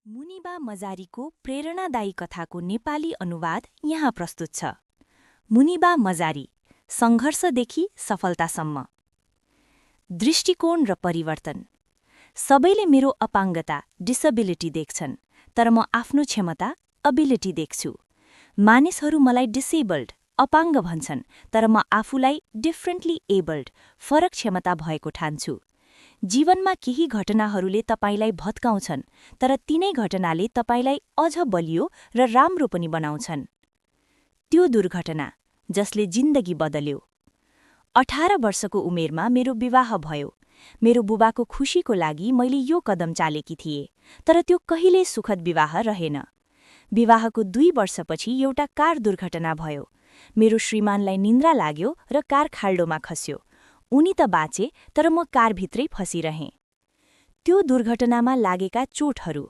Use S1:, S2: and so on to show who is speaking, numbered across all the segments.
S1: मुनिबा मजारीको प्रेरणादायी कथाको नेपाली अनुवाद यहाँ प्रस्तुत छ। मुनिबा मजारी, सङ्घर्षदेखि सफलतासम्म। दृष्टिकोण र परिवर्तन। सबैले मेरो अपाङ्गता, डिसेबिलिटी देख्छन्, तर म आफ्नो क्षमता, अबिलिटी देख्छु। मानिसहरू मलाई डिसेबल्ड, अपाङ्ग भन्छन्, तर म आफूलाई डिफरेन्टली एबल्ड, फरक क्षमता भएको ठान्छु। जीवनमा केही घटनाहरूले तपाईलाई भत्काउँछन्, तर तिनै घटनाले तपाईलाई अझ बलियो र राम्रो पनि बनाउँछन्। त्यो दुर्घटना जसले जिन्दगी बदल्यो। 18 वर्षको उमेरमा मेरो विवाह भयो। मेरो बुबाको खुशीको लागि मैले यो कदम चालेकी थिएँ, तर त्यो कहिल्यै सुखद विवाह रहेन। विवाहको 2 वर्षपछि एउटा कार दुर्घटना भयो। मेरो श्रीमानलाई निन्द्रा लाग्यो र कार खाल्डोमा खस्यो। उनी त बाँचे, तर म कारभित्रै फसिरहेँ। त्यो दुर्घटनामा लागेका चोटहरू,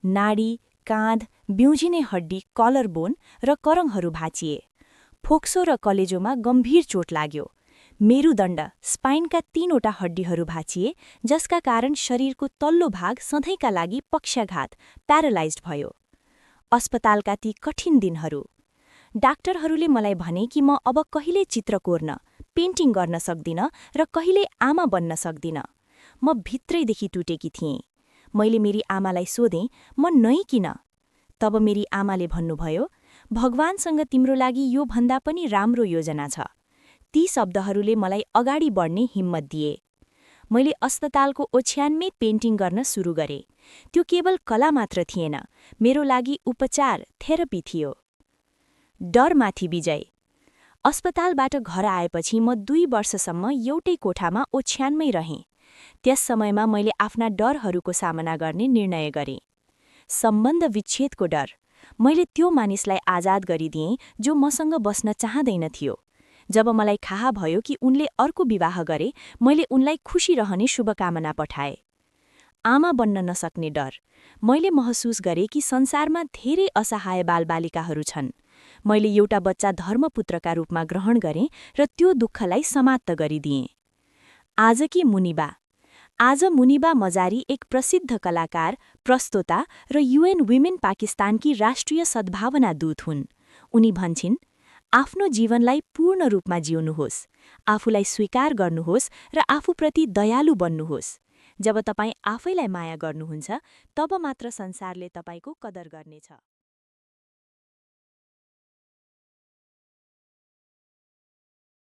S1: नाडी, काँध, बिउजिने हड्डी, कलरबोन र करङहरू भाँचिए। फोक्सो र कलेजोमा गम्भीर चोट लाग्यो। मेरुदण्ड, स्पाइनका 3वटा हड्डीहरू भाँचिए, जसका कारण शरीरको तल्लो भाग सधैँका लागि पक्षाघात, प्यारालाइज्ड भयो। अस्पतालका ती कठिन दिनहरू। डाक्टरहरूले मलाई भने कि म अब कहिल्यै चित्र कोर्न, पेन्टिङ गर्न सक्दिन र कहिल्यै आमा बन्न सक्दिन। म भित्रैदेखि टुटेकी थिएँ। मैले मेरी आमालाई सोधेँ, म नै किन? तब मेरी आमाले भन्नुभयो, भगवानसँग तिम्रो लागि यो भन्दा पनि राम्रो योजना छ। ती शब्दहरूले मलाई अगाडि बढ्ने हिम्मत दिए। मैले अस्पतालको ओछ्यानमै पेन्टिङ गर्न सुरु गरेँ। त्यो केवल कला मात्र थिएन, मेरो लागि उपचार, थेरापी थियो। डरमाथि विजय। अस्पतालबाट घर आएपछि म 2 वर्षसम्म एउटै कोठामा ओछ्यानमै रहेँ। त्यस समयमा मैले आफ्ना डरहरूको सामना गर्ने निर्णय गरेँ। सम्बन्ध विच्छेदको डर। मैले त्यो मानिसलाई आजाद गरिदिएँ जो मसँग बस्न चाहँदैन थियो। जब मलाई थाहा भयो कि उनले अर्को विवाह गरे, मैले उनलाई खुशी रहने शुभकामना पठाएँ। आमा बन्न नसक्ने डर। मैले महसुस गरेँ कि संसारमा धेरै असहाय बालबालिकाहरू छन्। मैले एउटा बच्चा धर्मपुत्रका रूपमा ग्रहण गरेँ र त्यो दुःखलाई समाप्त गरिदिएँ। आजकी मुनिबा। आज मुनिबा मजारी एक प्रसिद्ध कलाकार, प्रस्तोता र UN वुमेन पाकिस्तानकी राष्ट्रिय सद्भावना दूत हुन्। उनी भन्छिन्, आफ्नो जीवनलाई पूर्ण रूपमा जिउनुहोस्, आफूलाई स्वीकार गर्नुहोस् र आफूप्रति दयालु बन्नुहोस्। जब तपाईँ आफैलाई माया गर्नुहुन्छ, तब मात्र संसारले तपाईको कदर गर्नेछ।